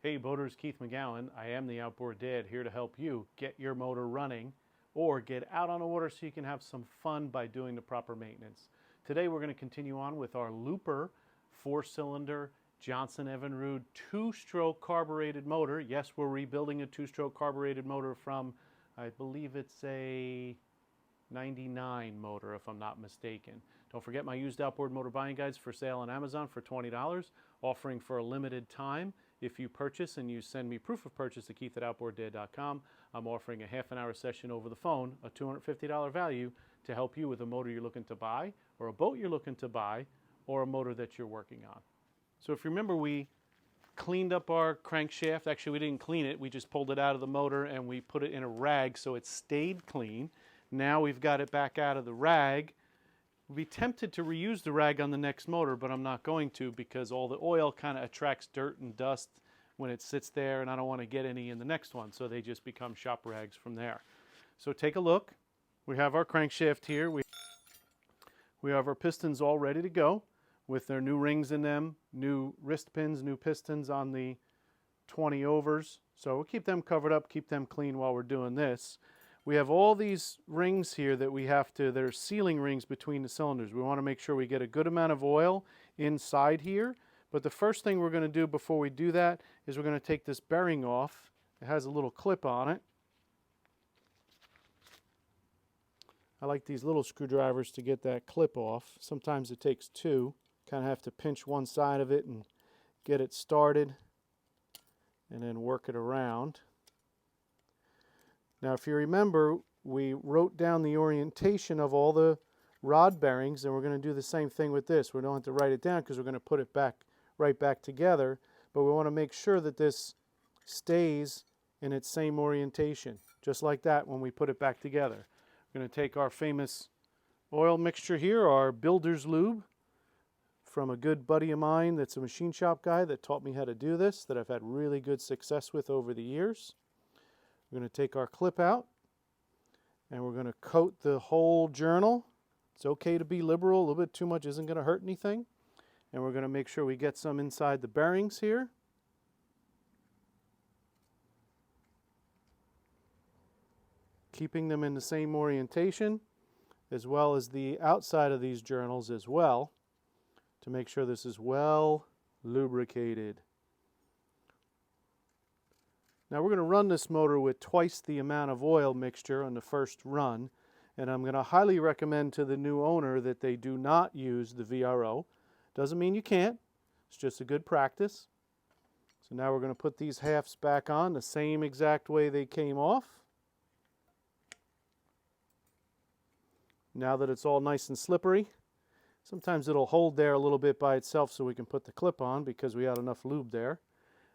Hey boaters, Keith McGowan. I am the Outboard Dad, here to help you get your motor running or get out on the water so you can have some fun by doing the proper maintenance. Today we're going to continue on with our Looper 4-cylinder Johnson Evinrude 2-stroke carbureted motor. Yes, we're rebuilding a 2-stroke carbureted motor from, I believe it's a 99 motor if I'm not mistaken. Don't forget my used outboard motor buying guides for sale on Amazon for $20, offering for a limited time. If you purchase and you send me proof of purchase to keith@outboarddad.com, I'm offering a half-an-hour session over the phone, a $250 value, to help you with a motor you're looking to buy, or a boat you're looking to buy, or a motor that you're working on. So if you remember, we cleaned up our crankshaft. Actually, we didn't clean it. We just pulled it out of the motor and we put it in a rag so it stayed clean. Now we've got it back out of the rag. We'd be tempted to reuse the rag on the next motor, but I'm not going to because all the oil kind of attracts dirt and dust when it sits there, and I don't want to get any in the next one, so they just become shop rags from there. So take a look. We have our crankshaft here. We have our pistons all ready to go with their new rings in them, new wrist pins, new pistons on the 20 overs. So we'll keep them covered up, keep them clean while we're doing this. We have all these rings here that we have to, they're sealing rings between the cylinders. We want to make sure we get a good amount of oil inside here. But the first thing we're going to do before we do that is we're going to take this bearing off. It has a little clip on it. I like these little screwdrivers to get that clip off. Sometimes it takes two. Kind of have to pinch one side of it and get it started and then work it around. Now, if you remember, we wrote down the orientation of all the rod bearings, and we're going to do the same thing with this. We don't have to write it down because we're going to put it right back together, but we want to make sure that this stays in its same orientation, just like that when we put it back together. We're going to take our famous oil mixture here, our builder's lube, from a good buddy of mine that's a machine shop guy that taught me how to do this, that I've had really good success with over the years. We're going to take our clip out and we're going to coat the whole journal. It's okay to be liberal, a little bit too much isn't going to hurt anything. And we're going to make sure we get some inside the bearings here. Keeping them in the same orientation, as well as the outside of these journals as well, to make sure this is well lubricated. Now we're going to run this motor with twice the amount of oil mixture on the first run, and I'm going to highly recommend to the new owner that they do not use the VRO. Doesn't mean you can't, it's just a good practice. So now we're going to put these halves back on the same exact way they came off. Now that it's all nice and slippery, sometimes it'll hold there a little bit by itself so we can put the clip on because we had enough lube there.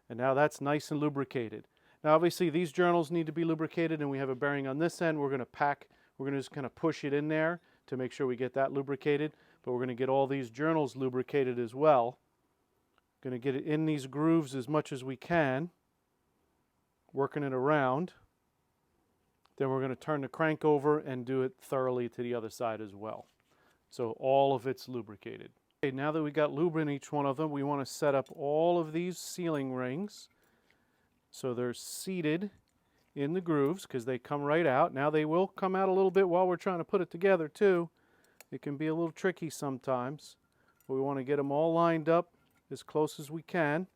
And now that's nice and lubricated. Now obviously these journals need to be lubricated, and we have a bearing on this end. We're going to just kind of push it in there to make sure we get that lubricated, but we're going to get all these journals lubricated as well. Going to get it in these grooves as much as we can, working it around. Then we're going to turn the crank over and do it thoroughly to the other side as well. So all of it's lubricated. Okay, now that we got lube in each one of them, we want to set up all of these sealing rings so they're seated in the grooves because they come right out. Now they will come out a little bit while we're trying to put it together too. It can be a little tricky sometimes, but we want to get them all lined up as close as we can.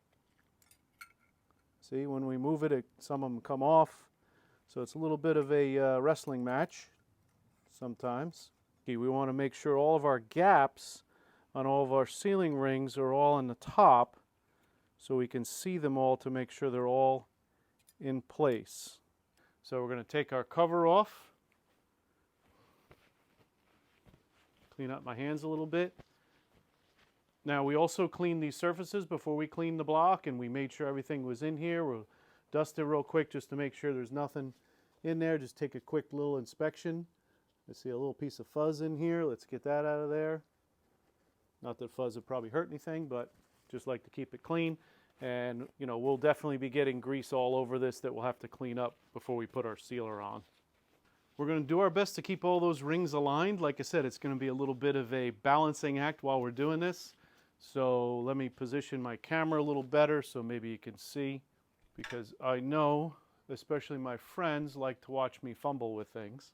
See, when we move it, some of them come off. So it's a little bit of a wrestling match sometimes. Okay, we want to make sure all of our gaps on all of our sealing rings are all on the top so we can see them all to make sure they're all in place. So we're going to take our cover off, clean up my hands a little bit. Now we also cleaned these surfaces before we cleaned the block, and we made sure everything was in here. We'll dust it real quick just to make sure there's nothing in there. Just take a quick little inspection. I see a little piece of fuzz in here. Let's get that out of there. Not that fuzz would probably hurt anything, but just like to keep it clean. And you know, we'll definitely be getting grease all over this that we'll have to clean up before we put our sealer on. We're going to do our best to keep all those rings aligned. Like I said, it's going to be a little bit of a balancing act while we're doing this. So let me position my camera a little better so maybe you can see because I know especially my friends like to watch me fumble with things.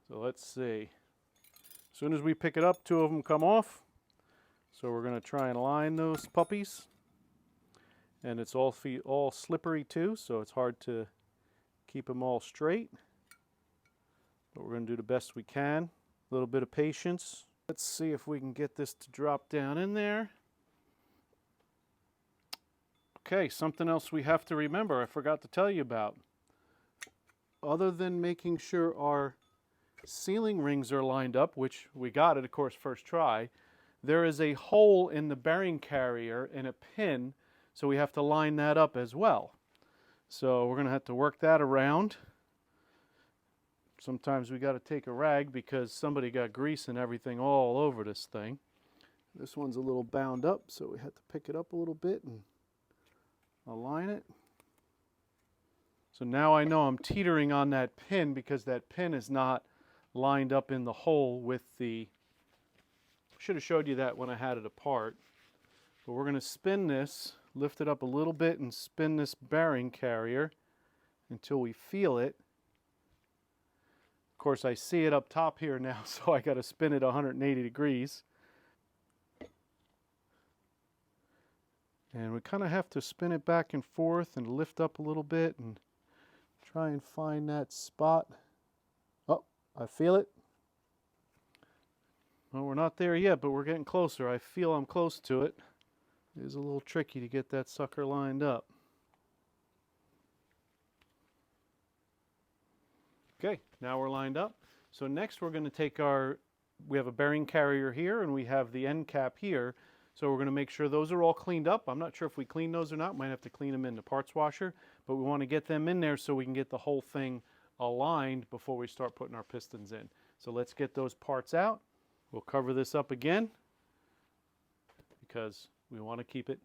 So let's see. As soon as we pick it up, 2 of them come off. So we're going to try and line those puppies. And it's all slippery too, so it's hard to keep them all straight. But we're going to do the best we can. A little bit of patience. Let's see if we can get this to drop down in there. Okay, something else we have to remember I forgot to tell you about. Other than making sure our sealing rings are lined up, which we got it, of course, first try, there is a hole in the bearing carrier and a pin, so we have to line that up as well. So we're going to have to work that around. Sometimes we got to take a rag because somebody got grease and everything all over this thing. This one's a little bound up, so we have to pick it up a little bit and align it. So now I know I'm teetering on that pin because that pin is not lined up in the hole with the... Should have showed you that when I had it apart. But we're going to spin this, lift it up a little bit and spin this bearing carrier until we feel it. Of course, I see it up top here now, so I got to spin it 180 degrees. And we kind of have to spin it back and forth and lift up a little bit and try and find that spot. Oh, I feel it. Well, we're not there yet, but we're getting closer. I feel I'm close to it. It is a little tricky to get that sucker lined up. Okay, now we're lined up. So next we're going to take we have a bearing carrier here and we have the end cap here. So we're going to make sure those are all cleaned up. I'm not sure if we clean those or not. Might have to clean them in the parts washer, but we want to get them in there so we can get the whole thing aligned before we start putting our pistons in. So let's get those parts out. We'll cover this up again because we want to keep it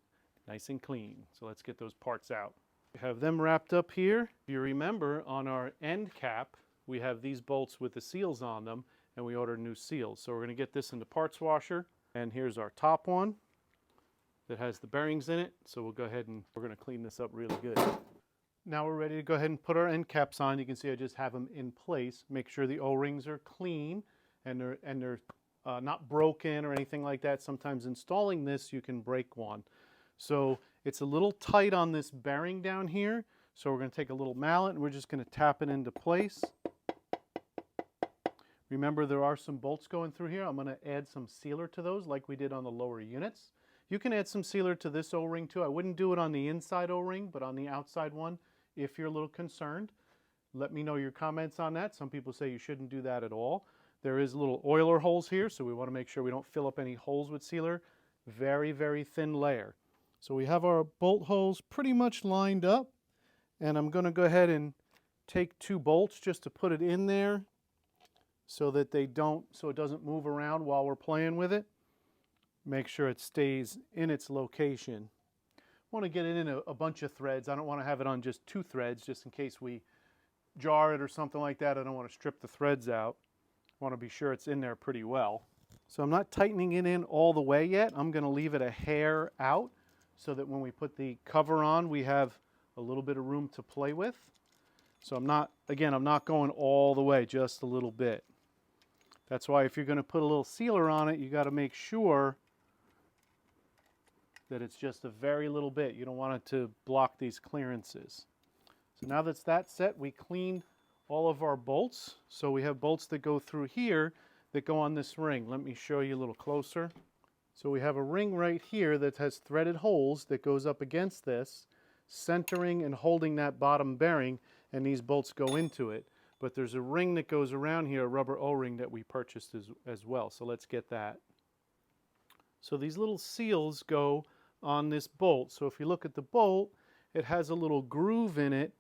nice and clean. So let's get those parts out. We have them wrapped up here. If you remember, on our end cap, we have these bolts with the seals on them, and we ordered new seals. So we're going to get this in the parts washer. And here's our top one that has the bearings in it. So we'll go ahead and we're going to clean this up really good. Now we're ready to go ahead and put our end caps on. You can see I just have them in place. Make sure the O-rings are clean and they're not broken or anything like that. Sometimes installing this, you can break one. So it's a little tight on this bearing down here. So we're going to take a little mallet and we're just going to tap it into place. Remember, there are some bolts going through here. I'm going to add some sealer to those like we did on the lower units. You can add some sealer to this O-ring too. I wouldn't do it on the inside O-ring, but on the outside one, if you're a little concerned. Let me know your comments on that. Some people say you shouldn't do that at all. There is little oiler holes here, so we want to make sure we don't fill up any holes with sealer. Very, very thin layer. So we have our bolt holes pretty much lined up, and I'm going to go ahead and take 2 bolts just to put it in there so that it doesn't move around while we're playing with it. Make sure it stays in its location. I want to get it in a bunch of threads. I don't want to have it on just 2 threads just in case we jar it or something like that. I don't want to strip the threads out. I want to be sure it's in there pretty well. So I'm not tightening it in all the way yet. I'm going to leave it a hair out so that when we put the cover on, we have a little bit of room to play with. So I'm not going all the way, just a little bit. That's why if you're going to put a little sealer on it, you got to make sure that it's just a very little bit. You don't want it to block these clearances. So now that's that set, we cleaned all of our bolts. So we have bolts that go through here that go on this ring. Let me show you a little closer. So we have a ring right here that has threaded holes that goes up against this, centering and holding that bottom bearing, and these bolts go into it. But there's a ring that goes around here, a rubber O-ring that we purchased as well. So let's get that. So these little seals go on this bolt. So if you look at the bolt, it has a little groove in it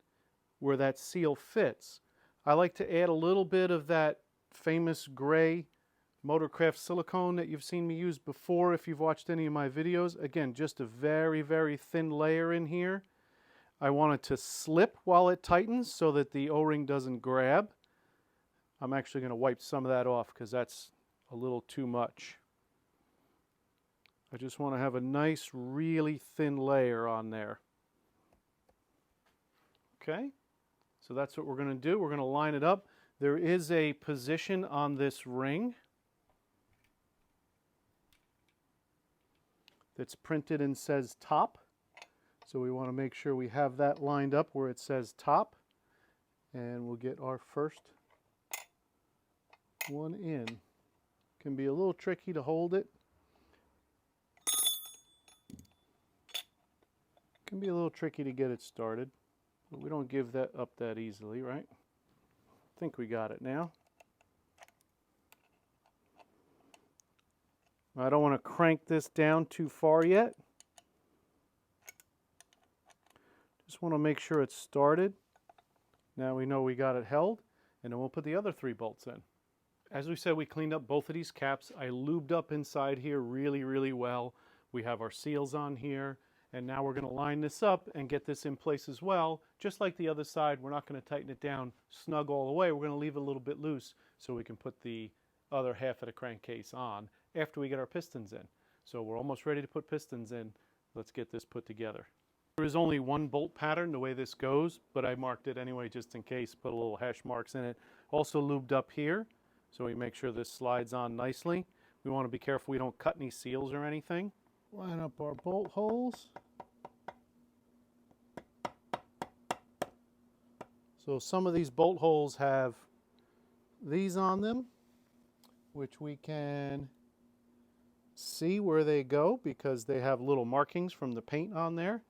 where that seal fits. I like to add a little bit of that famous gray Motorcraft silicone that you've seen me use before if you've watched any of my videos. Again, just a very, very thin layer in here. I want it to slip while it tightens so that the O-ring doesn't grab. I'm actually going to wipe some of that off because that's a little too much. I just want to have a nice, really thin layer on there. Okay, so that's what we're going to do. We're going to line it up. There is a position on this ring that's printed and says top. So we want to make sure we have that lined up where it says top. And we'll get our first one in. Can be a little tricky to hold it. Can be a little tricky to get it started, but we don't give that up that easily, right? I think we got it now. I don't want to crank this down too far yet. Just want to make sure it's started. Now we know we got it held, and then we'll put the other 3 bolts in. As we said, we cleaned up both of these caps. I lubed up inside here really, really well. We have our seals on here, and now we're going to line this up and get this in place as well. Just like the other side, we're not going to tighten it down snug all the way. We're going to leave it a little bit loose so we can put the other half of the crankcase on after we get our pistons in. So we're almost ready to put pistons in. Let's get this put together. There is only 1 bolt pattern the way this goes, but I marked it anyway just in case, put a little hash marks in it. Also lubed up here, so we make sure this slides on nicely. We want to be careful we don't cut any seals or anything. Line up our bolt holes. So some of these bolt holes have these on them, which we can see where they go because they have little markings from the paint on there.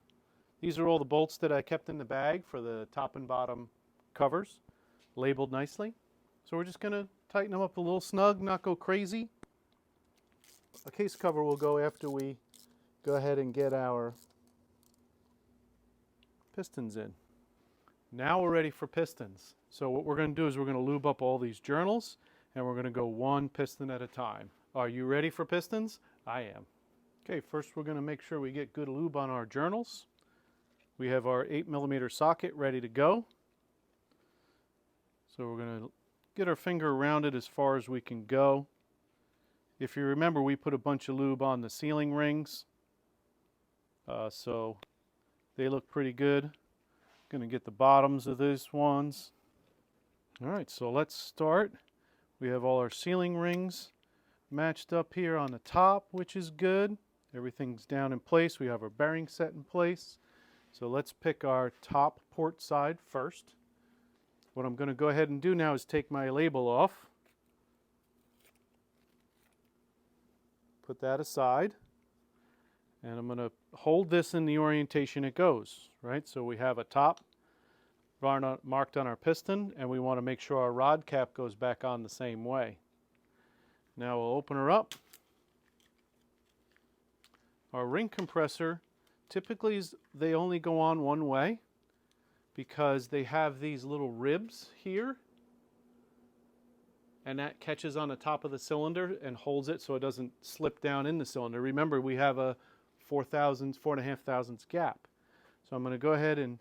These are all the bolts that I kept in the bag for the top and bottom covers, labeled nicely. So we're just going to tighten them up a little snug, not go crazy. A case cover will go after we go ahead and get our pistons in. Now we're ready for pistons. So what we're going to do is we're going to lube up all these journals, and we're going to go 1 piston at a time. Are you ready for pistons? I am. Okay, first we're going to make sure we get good lube on our journals. We have our 8mm socket ready to go. So we're going to get our finger around it as far as we can go. If you remember, we put a bunch of lube on the sealing rings. So they look pretty good. Going to get the bottoms of these ones. All right, so let's start. We have all our sealing rings matched up here on the top, which is good. Everything's down in place. We have our bearing set in place. So let's pick our top port side first. What I'm going to go ahead and do now is take my label off. Put that aside. And I'm going to hold this in the orientation it goes, right? So we have a top marked on our piston, and we want to make sure our rod cap goes back on the same way. Now we'll open her up. Our ring compressor, typically they only go on one way because they have these little ribs here, and that catches on the top of the cylinder and holds it so it doesn't slip down in the cylinder. Remember, we have a 4.5 thousandths gap. So I'm going to go ahead and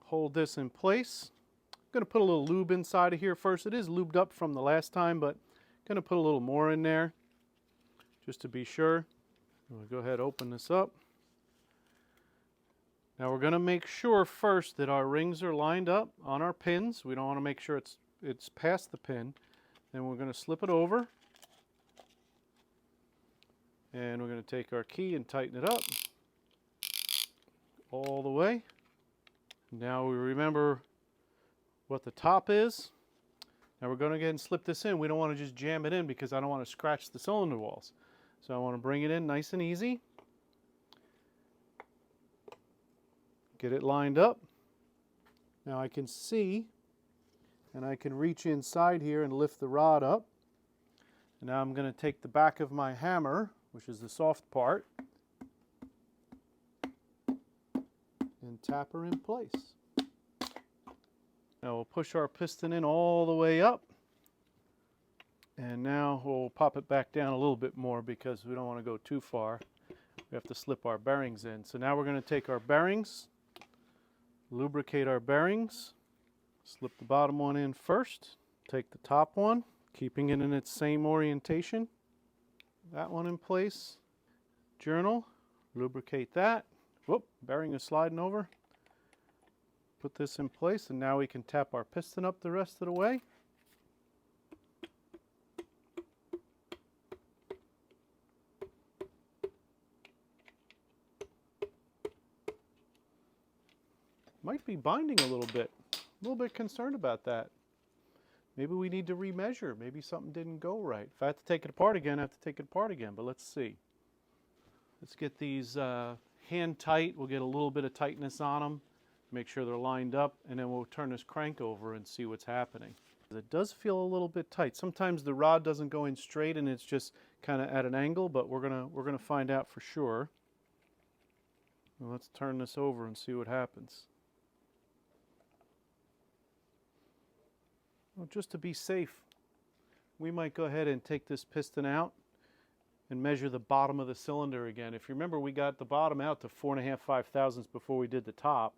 hold this in place. I'm going to put a little lube inside of here first. It is lubed up from the last time, but I'm going to put a little more in there just to be sure. We'll go ahead and open this up. Now we're going to make sure first that our rings are lined up on our pins. We don't want to make sure it's past the pin. Then we're going to slip it over. And we're going to take our key and tighten it up all the way. Now we remember what the top is. Now we're going to go ahead and slip this in. We don't want to just jam it in because I don't want to scratch the cylinder walls. So I want to bring it in nice and easy. Get it lined up. Now I can see, and I can reach inside here and lift the rod up. And now I'm going to take the back of my hammer, which is the soft part, and tap her in place. Now we'll push our piston in all the way up, and now we'll pop it back down a little bit more because we don't want to go too far. We have to slip our bearings in. So now we're going to take our bearings, lubricate our bearings, slip the bottom one in first, take the top one, keeping it in its same orientation. That one in place. Journal, lubricate that. Whoop, bearing is sliding over. Put this in place, and now we can tap our piston up the rest of the way. Might be binding a little bit concerned about that. Maybe we need to remeasure. Maybe something didn't go right. If I have to take it apart again, I have to take it apart again, but let's see. Let's get these hand tight. We'll get a little bit of tightness on them, make sure they're lined up, and then we'll turn this crank over and see what's happening. It does feel a little bit tight. Sometimes the rod doesn't go in straight and it's just kind of at an angle, but we're gonna find out for sure. Well, let's turn this over and see what happens. Well, just to be safe, we might go ahead and take this piston out and measure the bottom of the cylinder again. If you remember, we got the bottom out to 4.5, 5 thousandths before we did the top.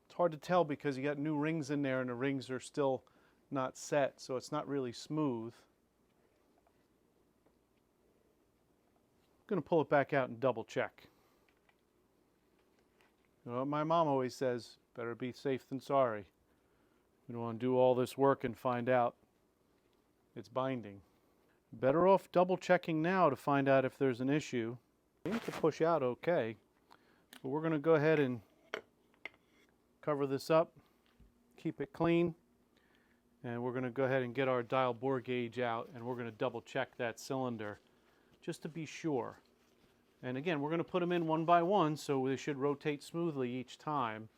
It's hard to tell because you got new rings in there and the rings are still not set, so it's not really smooth. I'm going to pull it back out and double check. You know what my mom always says, better be safe than sorry. We don't want to do all this work and find out it's binding. Better off double checking now to find out if there's an issue. We need to push out okay, but we're going to go ahead and cover this up, keep it clean, and we're going to go ahead and get our dial bore gauge out, and we're going to double check that cylinder just to be sure. And again, we're going to put them in one by one, so they should rotate smoothly each time.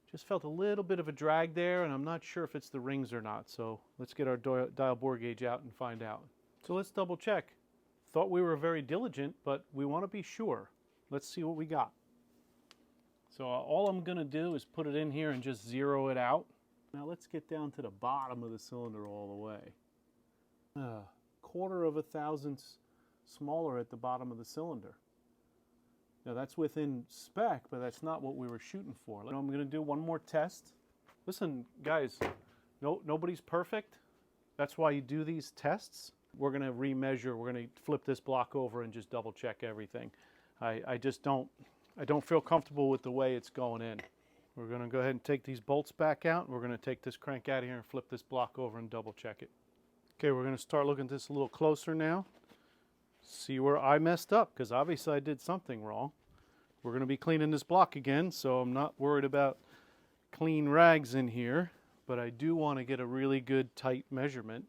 Just felt a little bit of a drag there, and I'm not sure if it's the rings or not. So let's get our dial bore gauge out and find out. So let's double check. Thought we were very diligent, but we want to be sure. Let's see what we got. So all I'm going to do is put it in here and just zero it out. Now let's get down to the bottom of the cylinder all the way. 1/4 of a thousandths smaller at the bottom of the cylinder. Now that's within spec, but that's not what we were shooting for. I'm going to do one more test. Listen, guys, nobody's perfect. That's why you do these tests. We're going to remeasure. We're going to flip this block over and just double check everything. I don't feel comfortable with the way it's going in. We're going to go ahead and take these bolts back out. We're going to take this crank out of here and flip this block over and double check it. Okay, we're going to start looking at this a little closer now. See where I messed up, because obviously I did something wrong. We're going to be cleaning this block again, so I'm not worried about clean rags in here, but I do want to get a really good tight measurement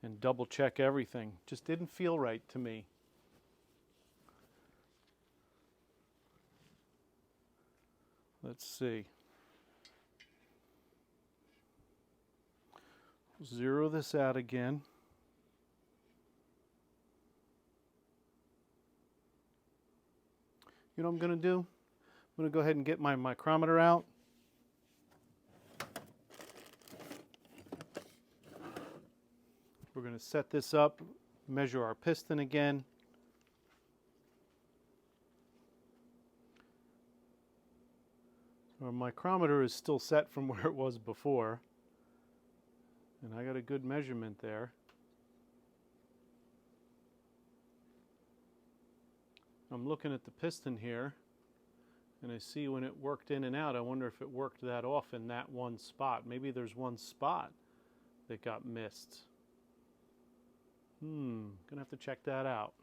and double check everything. Just didn't feel right to me. Let's see. Zero this out again. You know what I'm going to do? I'm going to go ahead and get my micrometer out. We're going to set this up, measure our piston again. Our micrometer is still set from where it was before, and I got a good measurement there. I'm looking at the piston here, and I see when it worked in and out. I wonder if it worked that off in that one spot. Maybe there's one spot that got missed. Gonna have to check that out.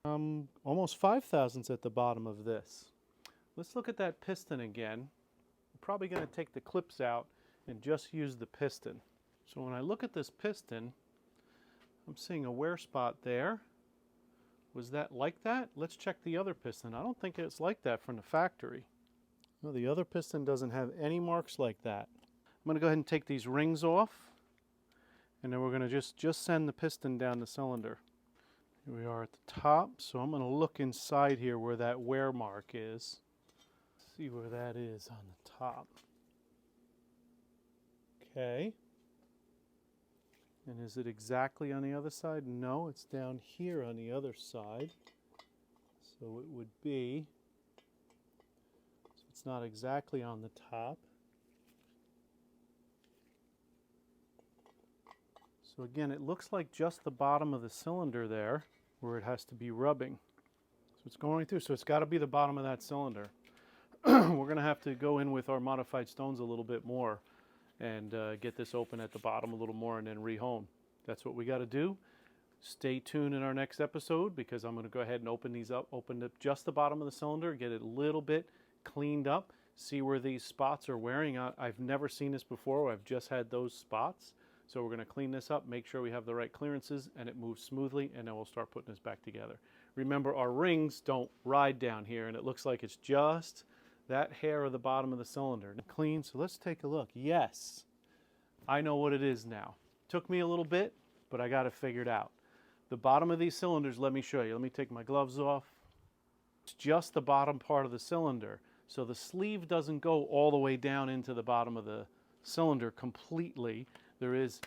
Almost 5 thousandths at the bottom of this. Let's look at that piston again. I'm probably going to take the clips out and just use the piston. So when I look at this piston, I'm seeing a wear spot there. Was that like that? Let's check the other piston. I don't think it's like that from the factory. No, the other piston doesn't have any marks like that. I'm going to go ahead and take these rings off, and then we're going to just send the piston down the cylinder. Here we are at the top, so I'm going to look inside here where that wear mark is. See where that is on the top. Okay. And is it exactly on the other side? No, it's down here on the other side. So it would be, so it's not exactly on the top. So again, it looks like just the bottom of the cylinder there where it has to be rubbing. So it's going right through. So it's got to be the bottom of that cylinder. We're going to have to go in with our modified stones a little bit more and get this open at the bottom a little more and then rehome. That's what we got to do. Stay tuned in our next episode because I'm going to go ahead and open these up, open up just the bottom of the cylinder, get it a little bit cleaned up, see where these spots are wearing out. I've never seen this before. I've just had those spots. So we're going to clean this up, make sure we have the right clearances and it moves smoothly, and then we'll start putting this back together. Remember, our rings don't ride down here, and it looks like it's just that hair of the bottom of the cylinder. Clean, so let's take a look. Yes, I know what it is now. Took me a little bit, but I got it figured out. The bottom of these cylinders, let me show you. Let me take my gloves off. It's just the bottom part of the cylinder. So the sleeve doesn't go all the way down into the bottom of the cylinder completely. There is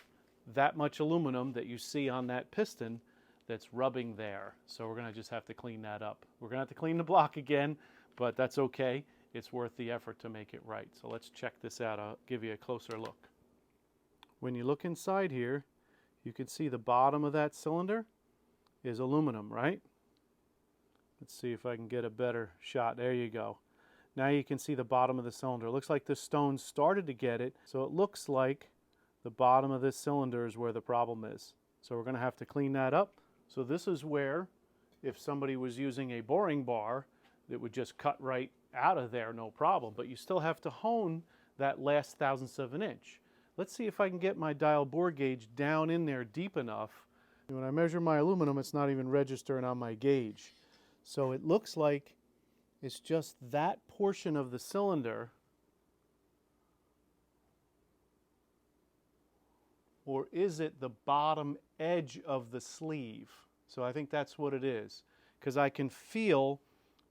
that much aluminum that you see on that piston that's rubbing there. So we're going to just have to clean that up. We're going to have to clean the block again, but that's okay. It's worth the effort to make it right. So let's check this out. I'll give you a closer look. When you look inside here, you can see the bottom of that cylinder is aluminum, right? Let's see if I can get a better shot. There you go. Now you can see the bottom of the cylinder. It looks like the stone started to get it, so it looks like the bottom of this cylinder is where the problem is. So we're going to have to clean that up. So this is where, if somebody was using a boring bar, it would just cut right out of there, no problem. But you still have to hone that last thousandth of an inch. Let's see if I can get my dial bore gauge down in there deep enough. When I measure my aluminum, it's not even registering on my gauge. So it looks like it's just that portion of the cylinder, or is it the bottom edge of the sleeve? So I think that's what it is, because I can feel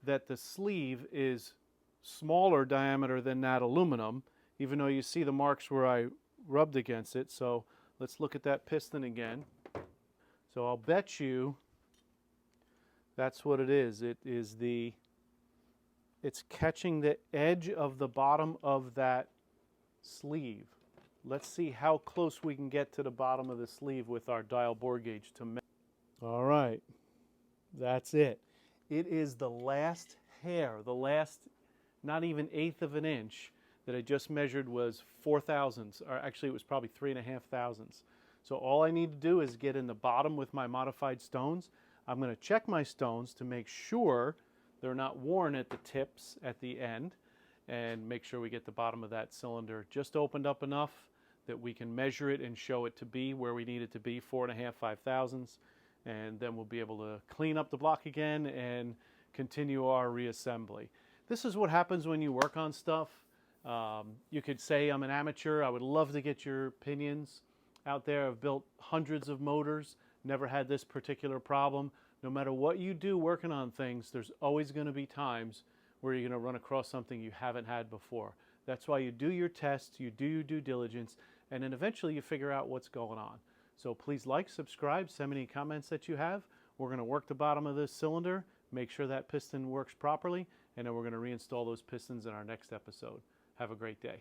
that the sleeve is smaller diameter than that aluminum, even though you see the marks where I rubbed against it. So let's look at that piston again. So I'll bet you that's what it is. It's catching the edge of the bottom of that sleeve. Let's see how close we can get to the bottom of the sleeve with our dial bore gauge to measure. All right, that's it. It is the last hair, the last not even eighth of an inch that I just measured was 4 thousandths, or actually it was probably 3.5 thousandths. So all I need to do is get in the bottom with my modified stones. I'm going to check my stones to make sure they're not worn at the tips at the end, and make sure we get the bottom of that cylinder just opened up enough that we can measure it and show it to be where we need it to be, 4.5, 5 thousandths, and then we'll be able to clean up the block again and continue our reassembly. This is what happens when you work on stuff. You could say I'm an amateur. I would love to get your opinions out there. I've built hundreds of motors, never had this particular problem. No matter what you do working on things, there's always going to be times where you're going to run across something you haven't had before. That's why you do your tests, you do your due diligence, and then eventually you figure out what's going on. So please like, subscribe, send me any comments that you have. We're going to work the bottom of this cylinder, make sure that piston works properly, and then we're going to reinstall those pistons in our next episode. Have a great day.